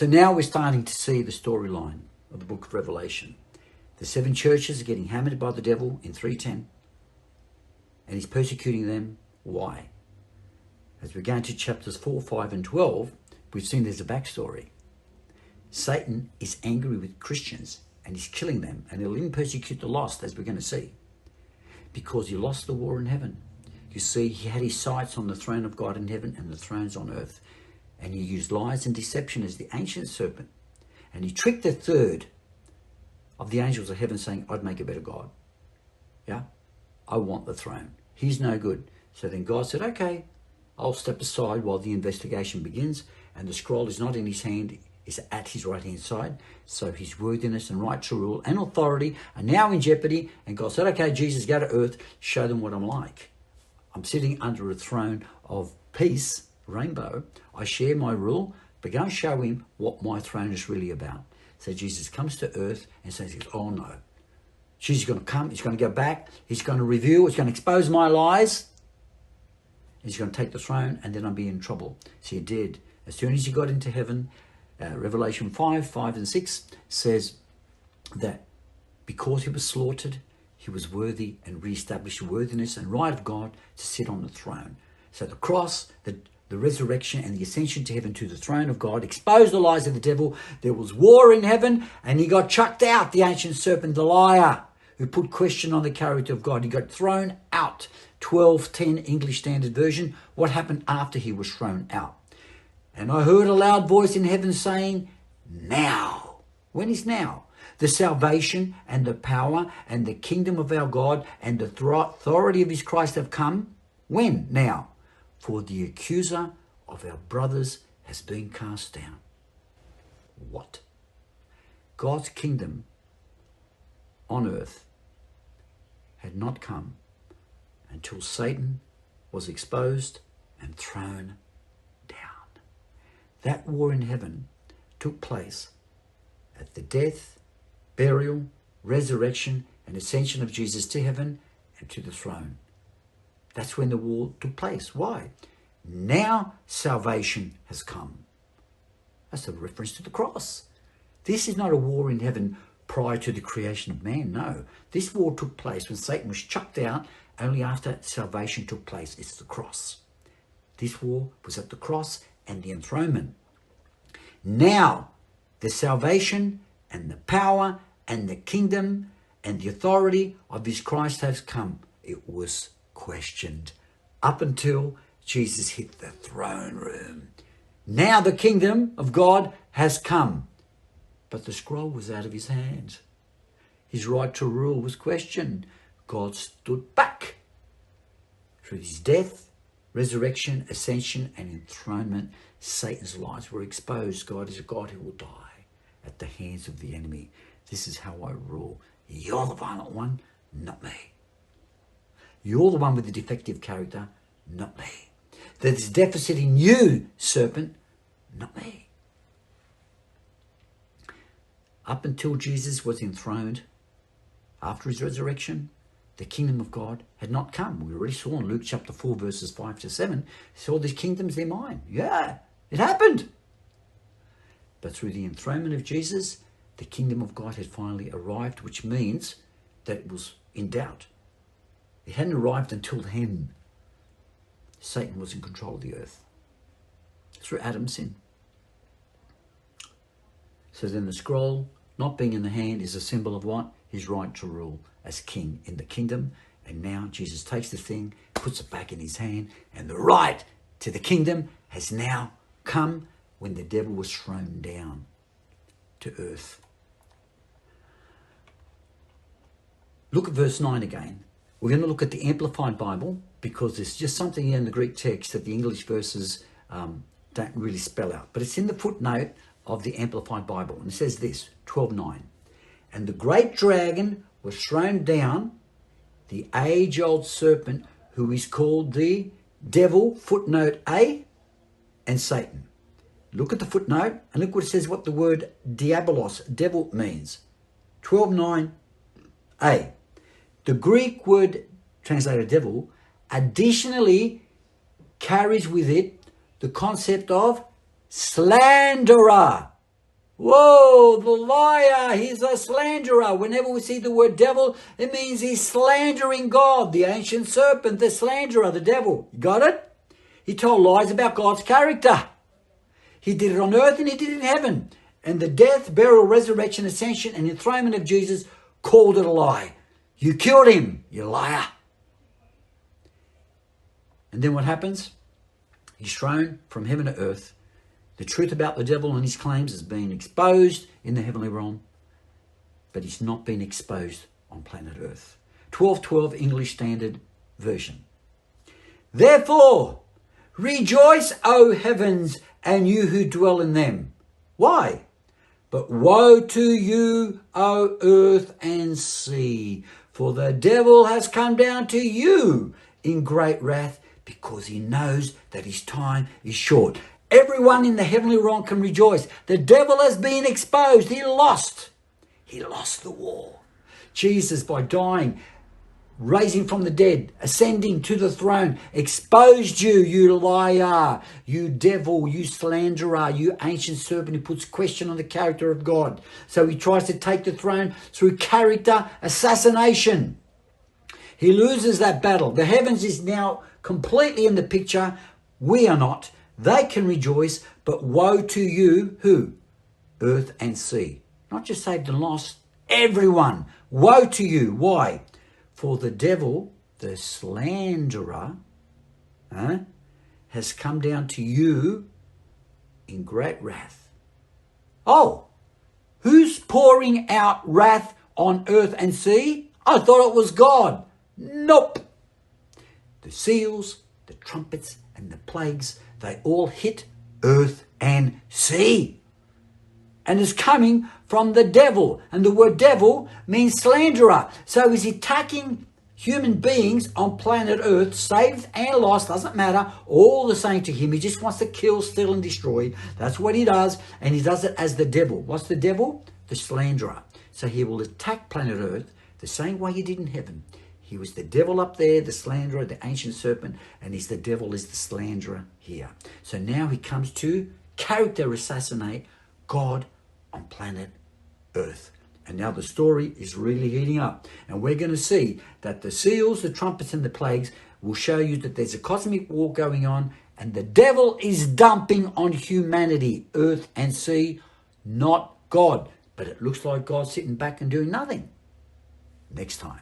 So now we're starting to see the storyline of the book of Revelation. The 7 churches are getting hammered by the devil in 3:10, and he's persecuting them. Why? As we go into chapters 4, 5, and 12, we've seen there's a backstory. Satan is angry with Christians, and he's killing them, and he'll even persecute the lost, as we're going to see, because he lost the war in heaven. You see, he had his sights on the throne of God in heaven and the thrones on earth, and he used lies and deception as the ancient serpent, and he tricked a third of the angels of heaven, saying, I'd make a better God. Yeah, I want the throne. He's no good. So then God said, okay, I'll step aside while the investigation begins, and the scroll is not in his hand, is at his right hand side. So his worthiness and right to rule and authority are now in jeopardy. And God said, okay, Jesus, go to earth, show them what I'm like. I'm sitting under a throne of peace, rainbow. I share my rule, but go and show him what my throne is really about. So Jesus comes to earth and says, oh no, Jesus is going to come, he's going to go back, he's going to reveal, he's going to expose my lies, he's going to take the throne, and then I'll be in trouble. So he did. As soon as he got into heaven, Revelation 5, 5 and 6 says that because he was slaughtered, he was worthy and re-established worthiness and right of God to sit on the throne. So the cross, the resurrection and the ascension to heaven to the throne of God exposed the lies of the devil. There was war in heaven, and he got chucked out, the ancient serpent, the liar, who put question on the character of God. He got thrown out. 12:10 English Standard Version. What happened after he was thrown out? And I heard a loud voice in heaven saying, now. When is now? The salvation and the power and the kingdom of our God and the authority of his Christ have come. When? Now. For the accuser of our brothers has been cast down. What? God's kingdom on earth had not come until Satan was exposed and thrown down. That war in heaven took place at the death, burial, resurrection, and ascension of Jesus to heaven and to the throne. That's when the war took place. Why? Now salvation has come. That's a reference to the cross. This is not a war in heaven prior to the creation of man. No. This war took place when Satan was chucked out, only after salvation took place. It's the cross. This war was at the cross and the enthronement. Now the salvation and the power and the kingdom and the authority of his Christ has come. It was questioned up until Jesus hit the throne room. Now the kingdom of God has come. But the scroll was out of his hands. His right to rule was questioned. God stood back. Through his death, resurrection, ascension, and enthronement, Satan's lies were exposed. God is a God who will die at the hands of the enemy. This is how I rule. You're the violent one, not me. You're the one with the defective character, not me. There's deficit in you, serpent, not me. Up until Jesus was enthroned, after his resurrection, the kingdom of God had not come. We already saw in Luke chapter 4, verses 5 to 7, saw these kingdoms, they're mine. Yeah, it happened. But through the enthronement of Jesus, the kingdom of God had finally arrived, which means that it was in doubt. It hadn't arrived until then. Satan was in control of the earth through Adam's sin. So then the scroll, not being in the hand, is a symbol of what? His right to rule as king in the kingdom. And now Jesus takes the thing, puts it back in his hand, and the right to the kingdom has now come when the devil was thrown down to earth. Look at verse 9 again. We're going to look at the Amplified Bible because there's just something in the Greek text that the English verses don't really spell out. But it's in the footnote of the Amplified Bible. And it says this, 12:9. And the great dragon was thrown down, the age-old serpent who is called the devil, footnote A, and Satan. Look at the footnote and look what it says, what the word Diabolos, devil, means. 12:9a. The Greek word translated devil additionally carries with it the concept of slanderer. Whoa, the liar, he's a slanderer. Whenever we see the word devil, it means he's slandering God, the ancient serpent, the slanderer, the devil. You got it? He told lies about God's character. He did it on earth and he did it in heaven. And the death, burial, resurrection, ascension, and enthronement of Jesus called it a lie. You killed him, you liar. And then what happens? He's thrown from heaven to earth. The truth about the devil and his claims has been exposed in the heavenly realm, but he's not been exposed on planet Earth. 12:12 English Standard Version. Therefore, rejoice, O heavens, and you who dwell in them. Why? But woe to you, O earth and sea, for the devil has come down to you in great wrath, because he knows that his time is short. Everyone in the heavenly realm can rejoice. The devil has been exposed. He lost. He lost the war. Jesus, by dying, raising from the dead, ascending to the throne, exposed you, you liar, you devil, you slanderer, you ancient serpent who puts question on the character of God. So he tries to take the throne through character assassination. He loses that battle. The heavens is now completely in the picture. We are not. They can rejoice, but woe to you, who? Earth and sea. Not just saved and lost, everyone. Woe to you. Why? For the devil, the slanderer, has come down to you in great wrath. Oh, who's pouring out wrath on earth and sea? I thought it was God. Nope. The seals, the trumpets, and the plagues, they all hit earth and sea. And is coming from the devil. And the word devil means slanderer. So he's attacking human beings on planet Earth, saved and lost, doesn't matter, all the same to him. He just wants to kill, steal, and destroy. That's what he does. And he does it as the devil. What's the devil? The slanderer. So he will attack planet Earth the same way he did in heaven. He was the devil up there, the slanderer, the ancient serpent, and he's the devil is the slanderer here. So now he comes to character assassinate God on planet Earth. And now the story is really heating up. And we're going to see that the seals, the trumpets, and the plagues will show you that there's a cosmic war going on, and the devil is dumping on humanity, earth and sea, not God. But it looks like God's sitting back and doing nothing. Next time.